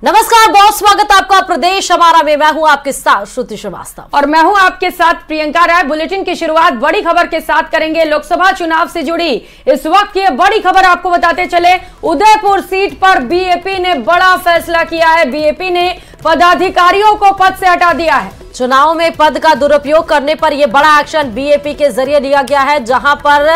नमस्कार, बहुत स्वागत आपका प्रदेश हमारा में। मैं हूं आपके साथ श्रुति श्रीवास्तव और मैं हूं आपके साथ प्रियंका राय। बुलेटिन की शुरुआत बड़ी खबर के साथ करेंगे। लोकसभा चुनाव से जुड़ी इस वक्त की बड़ी खबर आपको बताते चले। उदयपुर सीट पर बीएपी ने बड़ा फैसला किया है। बीएपी ने पदाधिकारियों को पद से हटा दिया है। चुनाव में पद का दुरुपयोग करने पर यह बड़ा एक्शन बीएपी के जरिए लिया गया है, जहां पर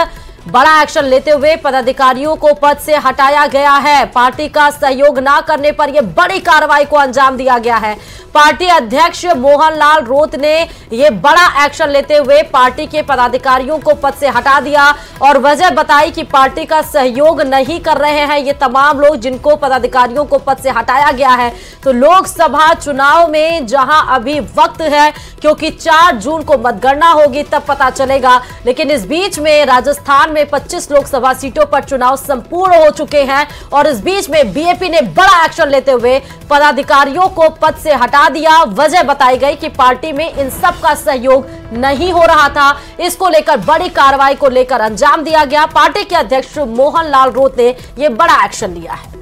बड़ा एक्शन लेते हुए पदाधिकारियों को पद से हटाया गया है। पार्टी का सहयोग न करने पर यह बड़ी कार्रवाई को अंजाम दिया गया है। पार्टी अध्यक्ष मोहनलाल रोत ने यह बड़ा एक्शन लेते हुए पार्टी के पदाधिकारियों को पद से हटा दिया और वजह बताई कि पार्टी का सहयोग नहीं कर रहे हैं ये तमाम लोग जिनको पदाधिकारियों को पद से हटाया गया है। तो लोकसभा चुनाव में जहां अभी वक्त है, क्योंकि 4 जून को मतगणना होगी तब पता चलेगा, लेकिन इस बीच में राजस्थान में 25 लोकसभा सीटों पर चुनाव संपूर्ण हो चुके हैं और इस बीच में बीएपी ने बड़ा एक्शन लेते हुए पदाधिकारियों को पद से हटा दिया। वजह बताई गई कि पार्टी में इन सब का सहयोग नहीं हो रहा था। इसको लेकर बड़ी कार्रवाई को लेकर अंजाम दिया गया। पार्टी के अध्यक्ष मोहनलाल रोत ने यह बड़ा एक्शन लिया है।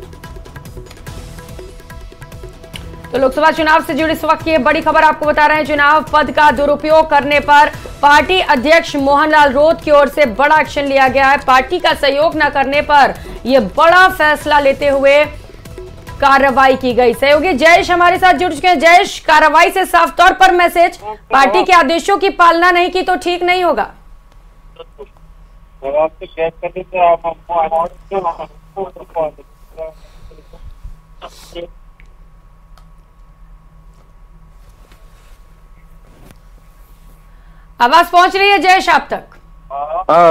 तो लोकसभा चुनाव से जुड़ी इस वक्त की बड़ी खबर आपको बता रहे हैं। चुनाव पद का दुरुपयोग करने पर पार्टी अध्यक्ष मोहनलाल रोत की ओर से बड़ा एक्शन लिया गया है। पार्टी का सहयोग न करने पर यह बड़ा फैसला लेते हुए कार्रवाई की गई। सहयोगी जयेश हमारे साथ जुड़ चुके हैं। जयेश, कार्रवाई से साफ तौर पर मैसेज, पार्टी के आदेशों की पालना नहीं की तो ठीक नहीं होगा। आवाज पहुंच रही है जयेश आप तक?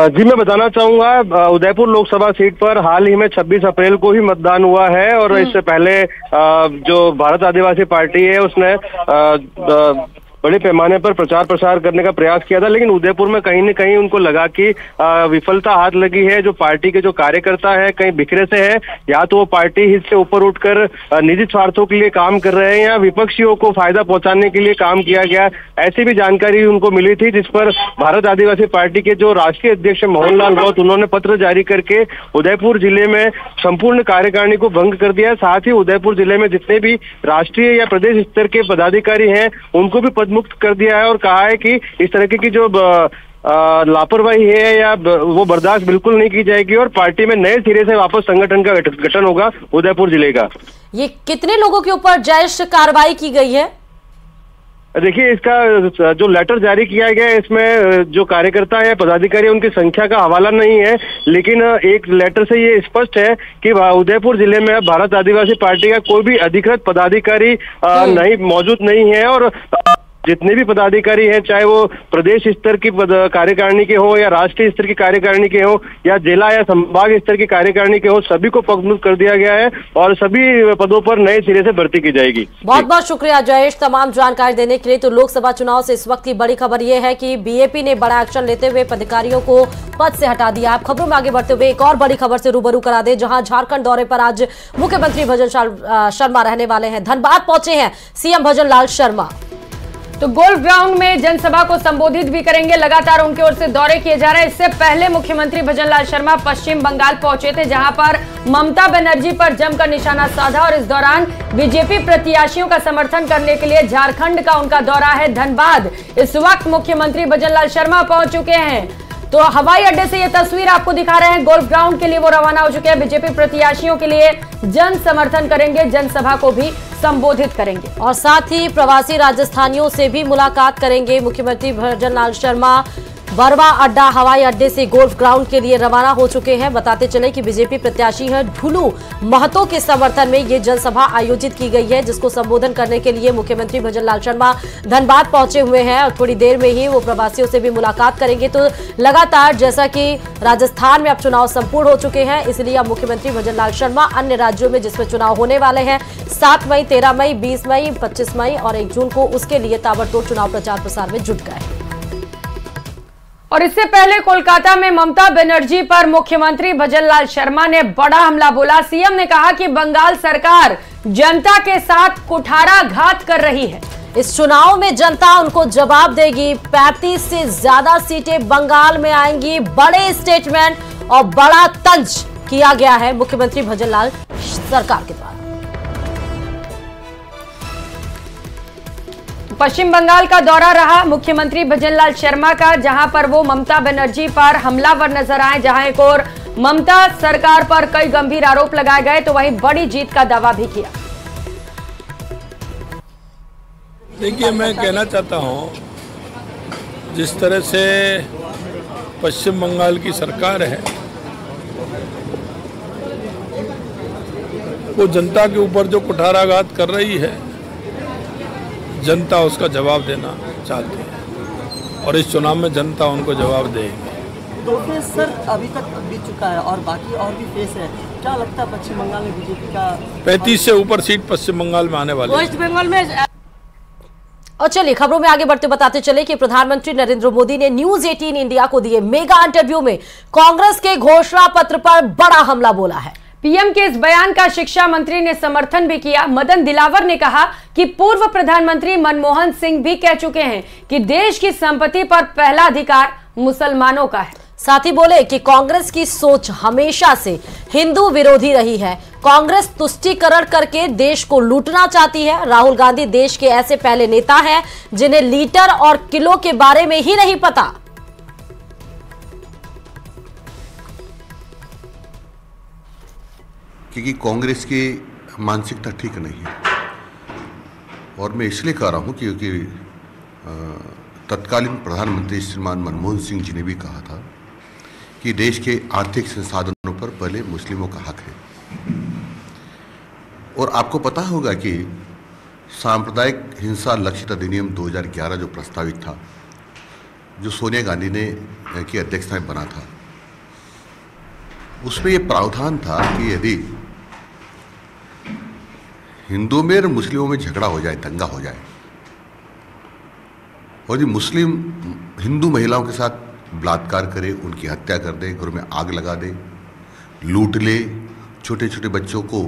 जी, मैं बताना चाहूंगा, उदयपुर लोकसभा सीट पर हाल ही में 26 अप्रैल को ही मतदान हुआ है और इससे पहले जो भारत आदिवासी पार्टी है उसने बड़े पैमाने पर प्रचार प्रसार करने का प्रयास किया था, लेकिन उदयपुर में कहीं न कहीं उनको लगा कि विफलता हाथ लगी है। जो पार्टी के जो कार्यकर्ता है कहीं बिखरे से है, या तो वो पार्टी हित से ऊपर उठकर निजी स्वार्थों के लिए काम कर रहे हैं या विपक्षियों को फायदा पहुंचाने के लिए काम किया गया। ऐसी भी जानकारी उनको मिली थी, जिस पर भारत आदिवासी पार्टी के जो राष्ट्रीय अध्यक्ष मोहनलाल रोत, उन्होंने पत्र जारी करके उदयपुर जिले में संपूर्ण कार्यकारिणी को भंग कर दिया। साथ ही उदयपुर जिले में जितने भी राष्ट्रीय या प्रदेश स्तर के पदाधिकारी हैं उनको भी पद मुक्त कर दिया है और कहा है कि इस तरह की जो लापरवाही है या वो बर्दाश्त बिल्कुल नहीं की जाएगी और पार्टी में नए सिरे से वापस संगठन का गठन होगा उदयपुर जिले का। ये कितने लोगों के ऊपर जयेश कार्रवाई की गई है? देखिए, इसका जो लेटर जारी किया गया है इसमें जो कार्यकर्ता है पदाधिकारी उनकी संख्या का हवाला नहीं है, लेकिन एक लेटर से ये स्पष्ट है कि उदयपुर जिले में भारत आदिवासी पार्टी का कोई भी अधिकृत पदाधिकारी नहीं मौजूद नहीं है और जितने भी पदाधिकारी हैं, चाहे वो प्रदेश स्तर की कार्यकारिणी के हो या राष्ट्रीय स्तर की कार्यकारिणी के हो या जिला या संभाग स्तर की कार्यकारिणी के हो, सभी को पदमुक्त कर दिया गया है और सभी पदों पर नए सिरे से भर्ती की जाएगी। बहुत बहुत शुक्रिया जयेश तमाम जानकारी देने के लिए। तो लोकसभा चुनाव से इस वक्त की बड़ी खबर यह है कि बीएपी ने बड़ा एक्शन लेते हुए पदाधिकारियों को पद से हटा दिया। आप खबरों में आगे बढ़ते हुए एक और बड़ी खबर से रूबरू करा दे, जहां झारखंड दौरे पर आज मुख्यमंत्री भजन शर्मा रहने वाले हैं। धनबाद पहुंचे हैं सीएम भजनलाल शर्मा। तो गोल्फ ग्राउंड में जनसभा को संबोधित भी करेंगे। लगातार उनकी ओर से दौरे किए जा रहे हैं। इससे पहले मुख्यमंत्री भजनलाल शर्मा पश्चिम बंगाल पहुंचे थे, जहां पर ममता बनर्जी पर जमकर निशाना साधा और इस दौरान बीजेपी प्रत्याशियों का समर्थन करने के लिए झारखंड का उनका दौरा है धनबाद। इस वक्त मुख्यमंत्री भजनलाल शर्मा पहुंच चुके हैं। तो हवाई अड्डे से ये तस्वीर आपको दिखा रहे हैं। गोल्फ ग्राउंड के लिए वो रवाना हो चुके हैं। बीजेपी प्रत्याशियों के लिए जन समर्थन करेंगे, जनसभा को भी संबोधित करेंगे और साथ ही प्रवासी राजस्थानियों से भी मुलाकात करेंगे। मुख्यमंत्री भजनलाल शर्मा बरवा अड्डा हवाई अड्डे से गोल्फ ग्राउंड के लिए रवाना हो चुके हैं। बताते चले कि बीजेपी प्रत्याशी है ढुलू महतो के समर्थन में ये जनसभा आयोजित की गई है, जिसको संबोधन करने के लिए मुख्यमंत्री भजनलाल शर्मा धनबाद पहुंचे हुए हैं और थोड़ी देर में ही वो प्रवासियों से भी मुलाकात करेंगे। तो लगातार जैसा कि राजस्थान में अब चुनाव संपूर्ण हो चुके हैं, इसलिए अब मुख्यमंत्री भजनलाल शर्मा अन्य राज्यों में जिसमें चुनाव होने वाले हैं 7 मई, 13 मई, 20 मई, 25 मई और 1 जून को, उसके लिए ताबड़तोड़ चुनाव प्रचार प्रसार में जुट गए। और इससे पहले कोलकाता में ममता बनर्जी पर मुख्यमंत्री भजनलाल शर्मा ने बड़ा हमला बोला। सीएम ने कहा कि बंगाल सरकार जनता के साथ कुठाराघात कर रही है। इस चुनाव में जनता उनको जवाब देगी। 35 से ज्यादा सीटें बंगाल में आएंगी। बड़े स्टेटमेंट और बड़ा तंज किया गया है मुख्यमंत्री भजनलाल सरकार के द्वारा। पश्चिम बंगाल का दौरा रहा मुख्यमंत्री भजनलाल शर्मा का, जहां पर वो ममता बनर्जी पर हमलावर नजर आए। जहां एक और ममता सरकार पर कई गंभीर आरोप लगाए गए तो वहीं बड़ी जीत का दावा भी किया। देखिए, मैं कहना चाहता हूं, जिस तरह से पश्चिम बंगाल की सरकार है वो जनता के ऊपर जो कुठाराघात कर रही है, जनता उसका जवाब देना चाहती है और इस चुनाव में जनता उनको जवाब देगी। 2 फेज सर अभी तक बीत चुका है और बाकी और भी फेज है। क्या लगता है पश्चिम बंगाल में बीजेपी का 35 से ऊपर सीट पश्चिम बंगाल में आने वाली है। वेस्ट बंगाल में। और चलिए खबरों में आगे बढ़ते बताते चले कि प्रधानमंत्री नरेंद्र मोदी ने न्यूज 18 इंडिया को दिए मेगा इंटरव्यू में कांग्रेस के घोषणा पत्र पर बड़ा हमला बोला है। पीएम के इस बयान का शिक्षा मंत्री ने समर्थन भी किया। मदन दिलावर ने कहा कि पूर्व प्रधानमंत्री मनमोहन सिंह भी कह चुके हैं कि देश की संपत्ति पर पहला अधिकार मुसलमानों का है। साथ ही बोले कि कांग्रेस की सोच हमेशा से हिंदू विरोधी रही है। कांग्रेस तुष्टीकरण करके देश को लूटना चाहती है। राहुल गांधी देश के ऐसे पहले नेता हैं जिन्हें लीटर और किलो के बारे में ही नहीं पता। क्योंकि कांग्रेस की मानसिकता ठीक नहीं है और मैं इसलिए कह रहा हूं क्योंकि तत्कालीन प्रधानमंत्री श्रीमान मनमोहन सिंह जी ने भी कहा था कि देश के आर्थिक संसाधनों पर पहले मुस्लिमों का हक है। और आपको पता होगा कि सांप्रदायिक हिंसा लक्षित अधिनियम 2011 जो प्रस्तावित था, जो सोनिया गांधी ने की अध्यक्षता में बना था, उसमें यह प्रावधान था कि यदि हिंदुओं में और मुस्लिमों में झगड़ा हो जाए, दंगा हो जाए, और यदि मुस्लिम हिंदू महिलाओं के साथ बलात्कार करे, उनकी हत्या कर दे, घर में आग लगा दे, लूट ले, छोटे छोटे बच्चों को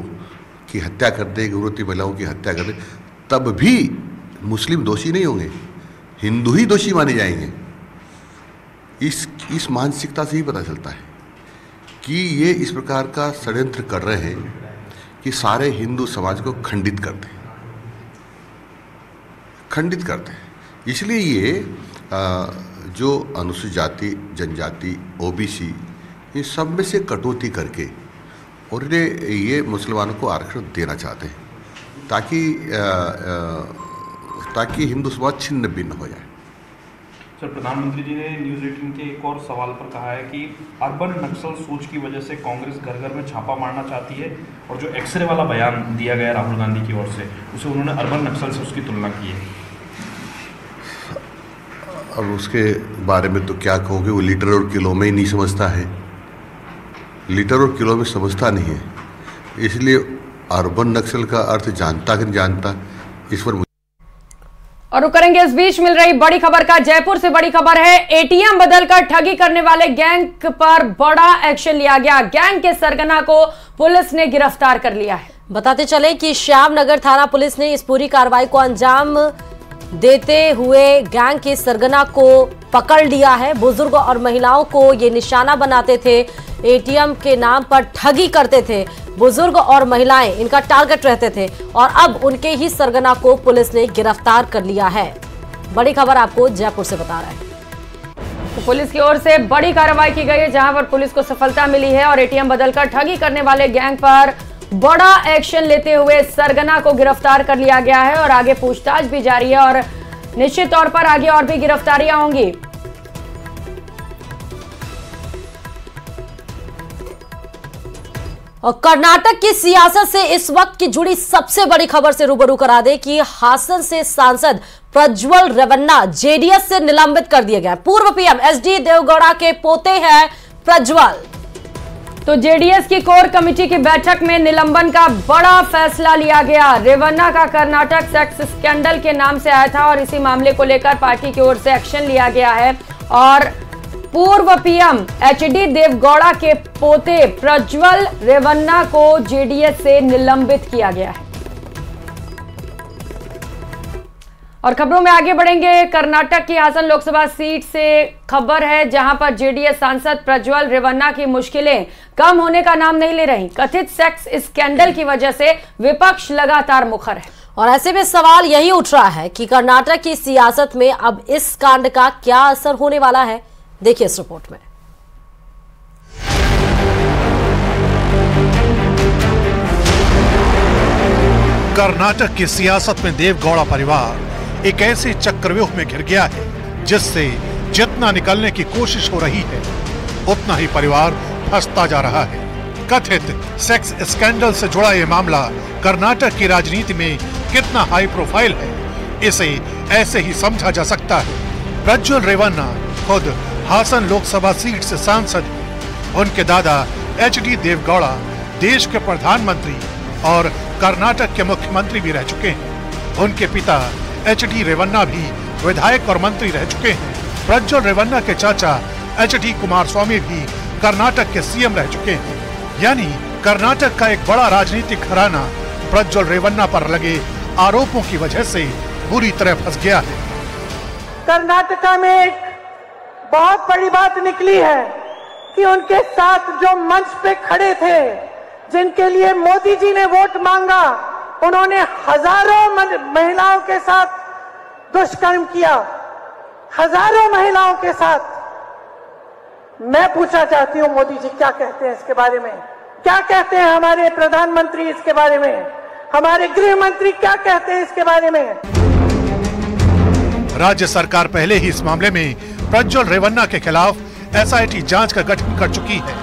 की हत्या कर दे, गर्भवती महिलाओं की हत्या कर दे, तब भी मुस्लिम दोषी नहीं होंगे, हिंदू ही दोषी माने जाएंगे। इस मानसिकता से ही पता चलता है कि ये इस प्रकार का षड्यंत्र कर रहे हैं कि सारे हिंदू समाज को खंडित कर दें। इसलिए ये जो अनुसूचित जाति, जनजाति, ओबीसी, ये सब में से कटौती करके और ये मुसलमानों को आरक्षण देना चाहते हैं ताकि हिंदू समाज छिन्न भिन्न हो जाए। सर, प्रधानमंत्री जी ने न्यूज 18 के एक और सवाल पर कहा है कि अर्बन नक्सल सोच की वजह से कांग्रेस घर घर में छापा मारना चाहती है और जो एक्सरे वाला बयान दिया गया राहुल गांधी की ओर से, उसे उन्होंने अर्बन नक्सल से उसकी तुलना की है। अब उसके बारे में तो क्या कहोगे, वो लीटर और किलो में ही नहीं समझता है, लीटर और किलो में समझता नहीं है, इसलिए अर्बन नक्सल का अर्थ जानता कि नहीं जानता, इस पर। और करेंगे इस बीच मिल रही बड़ी खबर का। जयपुर से बड़ी खबर है, एटीएम बदलकर ठगी करने वाले गैंग पर बड़ा एक्शन लिया गया। गैंग के सरगना को पुलिस ने गिरफ्तार कर लिया है। बताते चले कि श्यामनगर थाना पुलिस ने इस पूरी कार्रवाई को अंजाम देते हुए गैंग के सरगना को पकड़ लिया है। बुजुर्ग और महिलाओं को ये निशाना बनाते थे, एटीएम के नाम पर ठगी करते थे। बुजुर्ग और महिलाएं इनका टारगेट रहते थे और अब उनके ही सरगना को पुलिस ने गिरफ्तार कर लिया है। बड़ी खबर आपको जयपुर से बता रहा है। तो पुलिस की ओर से बड़ी कार्रवाई की गई है, जहां पर पुलिस को सफलता मिली है और एटीएम बदलकर ठगी करने वाले गैंग पर बड़ा एक्शन लेते हुए सरगना को गिरफ्तार कर लिया गया है और आगे पूछताछ भी जारी है और निश्चित तौर पर आगे और भी गिरफ्तारियां होंगी। और कर्नाटक की सियासत से इस वक्त की जुड़ी सबसे बड़ी खबर से रूबरू करा दे कि हासन से सांसद प्रज्वल रेवन्ना जेडीएस से निलंबित कर दिए गए। पूर्व पीएम एचडी देवगौड़ा के पोते हैं प्रज्वल। तो जेडीएस की कोर कमेटी की बैठक में निलंबन का बड़ा फैसला लिया गया। रेवन्ना का कर्नाटक सेक्स स्कैंडल के नाम से आया था और इसी मामले को लेकर पार्टी की ओर से एक्शन लिया गया है और पूर्व पीएम एचडी देवगौड़ा के पोते प्रज्वल रेवन्ना को जेडीएस से निलंबित किया गया है। और खबरों में आगे बढ़ेंगे। कर्नाटक की हासन लोकसभा सीट से खबर है, जहां पर जेडीएस सांसद प्रज्वल रेवन्ना की मुश्किलें कम होने का नाम नहीं ले रही। कथित सेक्स स्कैंडल की वजह से विपक्ष लगातार मुखर है। और ऐसे में सवाल यही उठ रहा है कि कर्नाटक की सियासत में अब इस कांड का क्या असर होने वाला है, देखिए इस रिपोर्ट में। कर्नाटक की सियासत में देवगौड़ा परिवार एक ऐसे चक्रव्यूह में घिर गया है जिससे जितना निकलने की कोशिश हो रही है उतना ही परिवार फंसता जा रहा है। कथित सेक्स स्कैंडल से जुड़ा ये मामला कर्नाटक की राजनीति में कितना हाई प्रोफाइल है, इसे ऐसे ही समझा जा सकता है। प्रज्वल रेवन्ना खुद हासन लोकसभा सीट से सांसद हैं। उनके दादा एच.डी. देवगौड़ा देश के प्रधानमंत्री और कर्नाटक के मुख्यमंत्री भी रह चुके हैं। उनके पिता एच.डी. रेवन्ना भी विधायक और मंत्री रह चुके हैं। प्रज्वल रेवन्ना के चाचा एच.डी. कुमारस्वामी भी कर्नाटक के सीएम रह चुके हैं। यानी कर्नाटक का एक बड़ा राजनीतिक घराना प्रज्वल रेवन्ना पर लगे आरोपों की वजह से बुरी तरह फंस गया है। कर्नाटका में एक बहुत बड़ी बात निकली है कि उनके साथ जो मंच पे खड़े थे, जिनके लिए मोदी जी ने वोट मांगा, उन्होंने हजारों महिलाओं के साथ दुष्कर्म किया, हजारों महिलाओं के साथ। मैं पूछना चाहती हूं मोदी जी क्या कहते हैं इसके बारे में, क्या कहते हैं हमारे प्रधानमंत्री इसके बारे में, हमारे गृह मंत्री क्या कहते हैं इसके बारे में। राज्य सरकार पहले ही इस मामले में प्रज्वल रेवन्ना के खिलाफ एसआईटी जांच का गठन कर चुकी है।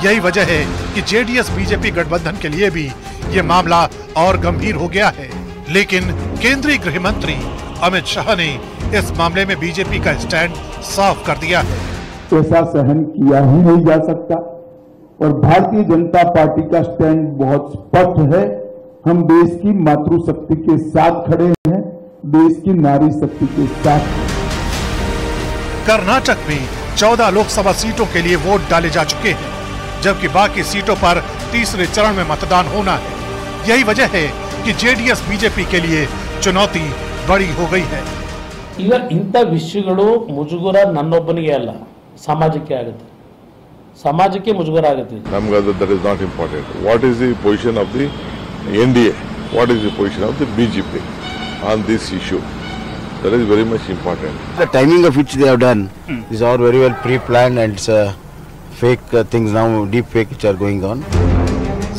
यही वजह है कि जेडीएस बीजेपी गठबंधन के लिए भी ये मामला और गंभीर हो गया है। लेकिन केंद्रीय गृह मंत्री अमित शाह ने इस मामले में बीजेपी का स्टैंड साफ कर दिया है। ऐसा सहन किया ही नहीं जा सकता और भारतीय जनता पार्टी का स्टैंड बहुत स्पष्ट है। हम देश की मातृशक्ति के साथ खड़े हैं, देश की नारी शक्ति के साथ। कर्नाटक में 14 लोकसभा सीटों के लिए वोट डाले जा चुके हैं, जबकि बाकी सीटों पर तीसरे चरण में मतदान होना है। यही वजह है कि जेडीएस बीजेपी के लिए चुनौती बड़ी हो गई है। ಈಗ ಇಂಥ ವಿಷಯಗಳು ಮುಜುಗರ ನನ್ನೊಬ್ಬನಿಗೆ ಅಲ್ಲ, ಸಮಾಜಕ್ಕೆ ಆಗುತ್ತೆ, ಸಮಾಜಕ್ಕೆ ಮುಜುಗರ ಆಗುತ್ತೆ. ನಮಗೆ that is not important. What is the position of the NDA, what is the position of the BJP on this issue, that is very much important. The timing of which they have done is all very well pre-planned and it's fake things now, deep fake which are going on.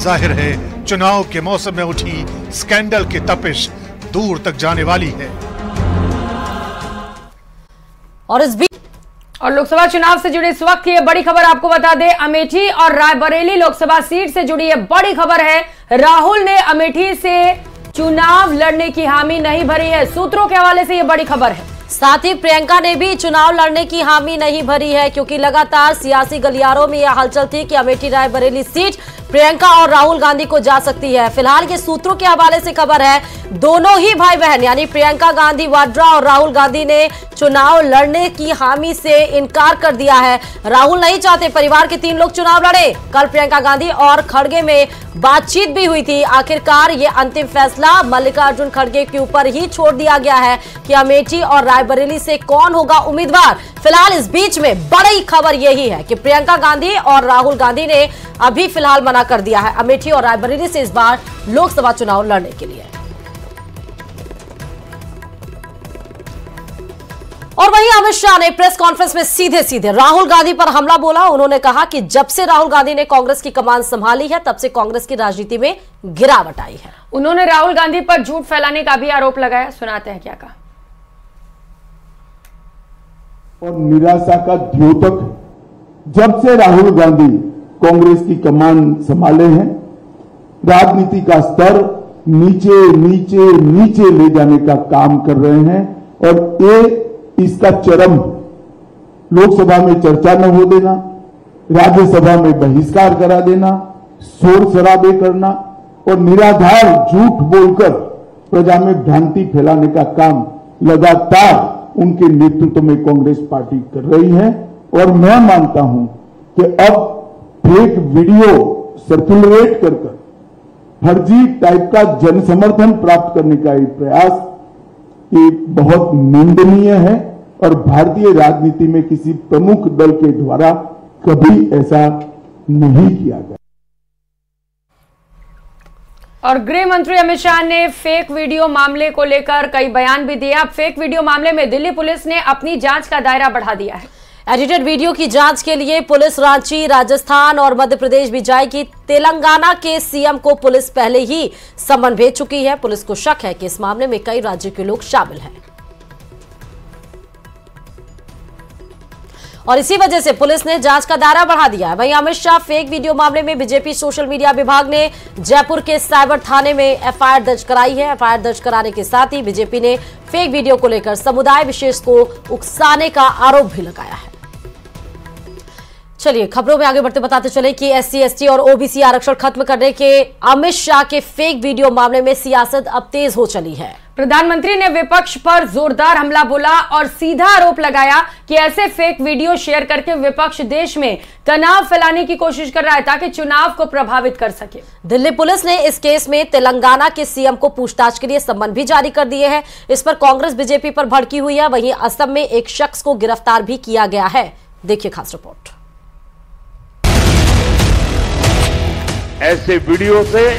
जाहिर है चुनाव के मौसम में उठी scandal की तपिश दूर तक जाने वाली है। और इस बीच लोकसभा चुनाव से जुड़ी इस वक्त की ये बड़ी खबर आपको बता दें, अमेठी और रायबरेली लोकसभा सीट से जुड़ी ये बड़ी खबर है। राहुल ने अमेठी से चुनाव लड़ने की हामी नहीं भरी है, सूत्रों के हवाले से ये बड़ी खबर है। साथ ही प्रियंका ने भी चुनाव लड़ने की हामी नहीं भरी है, क्योंकि लगातार सियासी गलियारों में यह हलचल थी कि अमेठी रायबरेली सीट प्रियंका और राहुल गांधी को जा सकती है। फिलहाल ये सूत्रों के हवाले से खबर है, दोनों ही भाई बहन यानी प्रियंका गांधी वाड्रा और राहुल गांधी ने चुनाव लड़ने की हामी से इनकार कर दिया है। राहुल नहीं चाहते परिवार के 3 लोग चुनाव लड़े। कल प्रियंका गांधी और खड़गे में बातचीत भी हुई थी। आखिरकार ये अंतिम फैसला मल्लिकार्जुन खड़गे के ऊपर ही छोड़ दिया गया है कि अमेठी और रायबरेली से कौन होगा उम्मीदवार। फिलहाल इस बीच में बड़ी खबर यही है कि प्रियंका गांधी और राहुल गांधी ने अभी फिलहाल मना कर दिया है अमेठी और रायबरेली से इस बार लोकसभा चुनाव लड़ने के लिए। और वहीं अमित शाह ने प्रेस कॉन्फ्रेंस में सीधे सीधे राहुल गांधी पर हमला बोला। उन्होंने कहा कि जब से राहुल गांधी ने कांग्रेस की कमान संभाली है, तब से कांग्रेस की राजनीति में गिरावट आई है। उन्होंने राहुल गांधी पर झूठ फैलाने का भी आरोप लगाया, सुनाते हैं क्या कहा। और निराशा का द्योतक जब से राहुल गांधी कांग्रेस की कमान संभाले हैं, राजनीति का स्तर नीचे नीचे नीचे ले जाने का काम कर रहे हैं। और ये इसका चरम लोकसभा में चर्चा न हो देना, राज्यसभा में बहिष्कार करा देना, शोर शराबे करना और निराधार झूठ बोलकर प्रजा में भ्रांति फैलाने का काम लगातार उनके नेतृत्व में कांग्रेस पार्टी कर रही है। और मैं मानता हूं कि अब फेक वीडियो सर्कुलेट कर फर्जी टाइप का जन समर्थन प्राप्त करने का ये प्रयास ये बहुत निंदनीय है और भारतीय राजनीति में किसी प्रमुख दल के द्वारा कभी ऐसा नहीं किया गया। और गृह मंत्री अमित शाह ने फेक वीडियो मामले को लेकर कई बयान भी दिए। अब फेक वीडियो मामले में दिल्ली पुलिस ने अपनी जांच का दायरा बढ़ा दिया है। एडिटेड वीडियो की जांच के लिए पुलिस रांची, राजस्थान और मध्य प्रदेश भी जाएगी। तेलंगाना के सीएम को पुलिस पहले ही समन भेज चुकी है। पुलिस को शक है कि इस मामले में कई राज्यों के लोग शामिल हैं और इसी वजह से पुलिस ने जांच का दायरा बढ़ा दिया है। वहीं अमित शाह फेक वीडियो मामले में बीजेपी सोशल मीडिया विभाग ने जयपुर के साइबर थाने में एफआईआर दर्ज कराई है। एफआईआर दर्ज कराने के साथ ही बीजेपी ने फेक वीडियो को लेकर समुदाय विशेष को उकसाने का आरोप भी लगाया है। चलिए खबरों में आगे बढ़ते बताते चले कि एससी, एसटी और ओबीसी आरक्षण खत्म करने के अमित शाह के फेक वीडियो मामले में सियासत अब तेज हो चली है। प्रधानमंत्री ने विपक्ष पर जोरदार हमला बोला और सीधा आरोप लगाया कि ऐसे फेक वीडियो शेयर करके विपक्ष देश में तनाव फैलाने की कोशिश कर रहा है ताकि चुनाव को प्रभावित कर सके। दिल्ली पुलिस ने इस केस में तेलंगाना के सीएम को पूछताछ के लिए सम्मन भी जारी कर दिए हैं। इस पर कांग्रेस बीजेपी पर भड़की हुई है। वहीं असम में एक शख्स को गिरफ्तार भी किया गया है। देखिए खास रिपोर्ट। ऐसे वीडियो से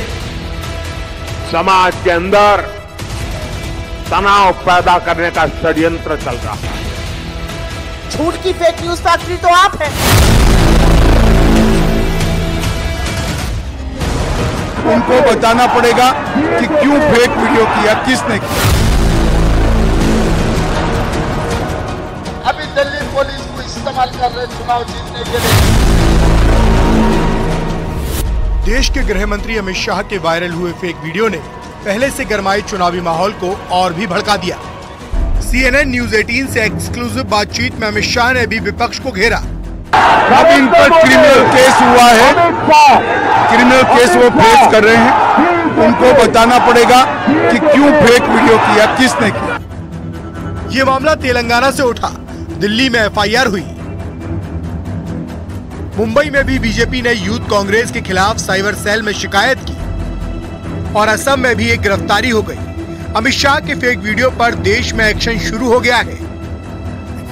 समाज के अंदर तनाव पैदा करने का षड्यंत्र चल रहा है। झूठ की फेक न्यूज फैक्ट्री तो आप हैं। उनको बताना पड़ेगा कि क्यों फेक वीडियो किया, किसने किया। अभी दिल्ली पुलिस को इस्तेमाल कर रहे चुनाव जीतने के लिए। देश के गृह मंत्री अमित शाह के वायरल हुए फेक वीडियो ने पहले से गरमाए चुनावी माहौल को और भी भड़का दिया। CNN न्यूज 18 से एक्सक्लूसिव बातचीत में अमित शाह ने भी विपक्ष को घेरा। अब इन पर क्रिमिनल केस हुआ है, क्रिमिनल केस वो फेस कर रहे हैं। उनको बताना पड़ेगा कि क्यों फेक वीडियो किया, किसने किया। ये मामला तेलंगाना से उठा, दिल्ली में FIR हुई। मुंबई में भी बीजेपी ने यूथ कांग्रेस के खिलाफ साइबर सेल में शिकायत की और असम में भी एक गिरफ्तारी हो गई। अमित शाह के फेक वीडियो पर देश में एक्शन शुरू हो गया है।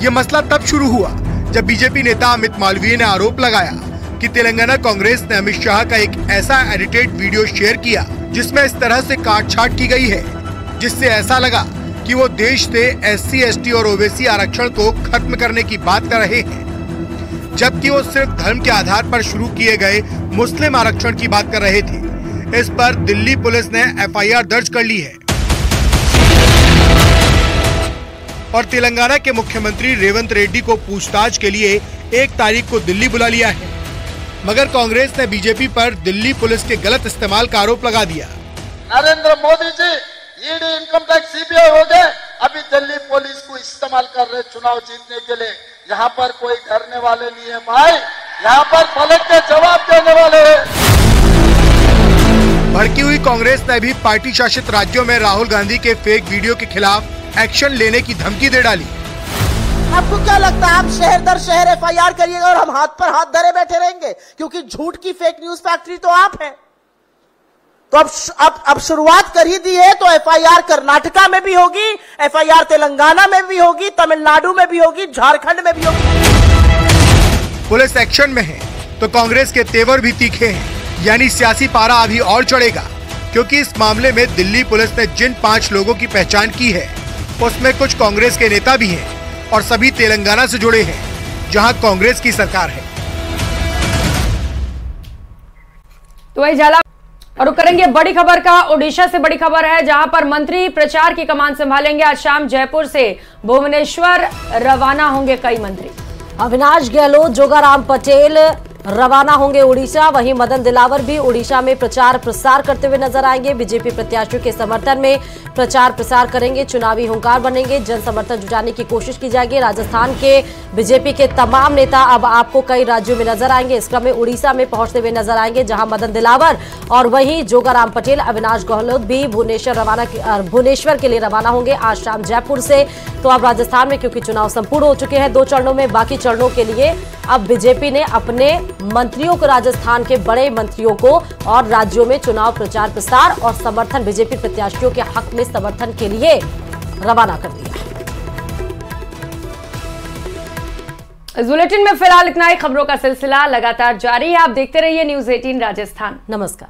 यह मसला तब शुरू हुआ जब बीजेपी नेता अमित मालवीय ने आरोप लगाया कि तेलंगाना कांग्रेस ने अमित शाह का एक ऐसा एडिटेड वीडियो शेयर किया जिसमें इस तरह से काट-छाट की गई है जिससे ऐसा लगा कि वो देश से SC, ST और OBC आरक्षण को खत्म करने की बात कर रहे हैं, जबकि वो सिर्फ धर्म के आधार पर शुरू किए गए मुस्लिम आरक्षण की बात कर रहे थे। इस पर दिल्ली पुलिस ने FIR दर्ज कर ली है और तेलंगाना के मुख्यमंत्री रेवंत रेड्डी को पूछताछ के लिए 1 तारीख को दिल्ली बुला लिया है। मगर कांग्रेस ने बीजेपी पर दिल्ली पुलिस के गलत इस्तेमाल का आरोप लगा दिया। Narendra Modi ji ED, income tax, CBI हो गए, अभी दिल्ली पुलिस को इस्तेमाल कर रहे चुनाव जीतने के लिए। यहाँ पर कोई डरने वाले नहीं है भाई, यहाँ पर पलट के जवाब देने वाले हैं। भड़की हुई कांग्रेस ने भी पार्टी शासित राज्यों में राहुल गांधी के फेक वीडियो के खिलाफ एक्शन लेने की धमकी दे डाली। आपको क्या लगता है आप शहर दर शहर FIR करिएगा और हम हाथ पर हाथ धरे बैठे रहेंगे? क्योंकि झूठ की फेक न्यूज फैक्ट्री तो आप हैं। तो अब शुरुआत कर ही दी है तो FIR कर्नाटका में भी होगी, FIR तेलंगाना में भी होगी, तमिलनाडु में भी होगी, झारखंड में भी होगी। पुलिस एक्शन में है तो कांग्रेस के तेवर भी तीखे हैं, यानी सियासी पारा अभी और चढ़ेगा, क्योंकि इस मामले में दिल्ली पुलिस ने जिन 5 लोगों की पहचान की है उसमें कुछ कांग्रेस के नेता भी हैं और सभी तेलंगाना से जुड़े हैं जहां कांग्रेस की सरकार है। तो वही जाला और करेंगे बड़ी खबर का। ओडिशा से बड़ी खबर है जहां पर मंत्री प्रचार की कमान संभालेंगे। आज शाम जयपुर से भुवनेश्वर रवाना होंगे कई मंत्री। अविनाश गहलोत, जोगाराम पटेल रवाना होंगे उड़ीसा। वहीं मदन दिलावर भी उड़ीसा में प्रचार प्रसार करते हुए नजर आएंगे। बीजेपी प्रत्याशियों के समर्थन में प्रचार प्रसार करेंगे, चुनावी हुंकार बनेंगे, जन समर्थन जुटाने की कोशिश की जाएगी। राजस्थान के बीजेपी के तमाम नेता अब आपको कई राज्यों में नजर आएंगे। इस क्रम में उड़ीसा में पहुंचते हुए नजर आएंगे, जहां मदन दिलावर और वहीं जोगाराम पटेल, अविनाश गहलोत भी भुवनेश्वर के लिए रवाना होंगे आज शाम जयपुर से। तो अब राजस्थान में क्योंकि चुनाव संपूर्ण हो चुके हैं 2 चरणों में, बाकी चरणों के लिए अब बीजेपी ने अपने मंत्रियों को, राजस्थान के बड़े मंत्रियों को और राज्यों में चुनाव प्रचार प्रसार और समर्थन बीजेपी प्रत्याशियों के हक में समर्थन के लिए रवाना कर दिया है। इस बुलेटिन में फिलहाल इतना ही। खबरों का सिलसिला लगातार जारी है। आप देखते रहिए न्यूज़ 18 राजस्थान। नमस्कार।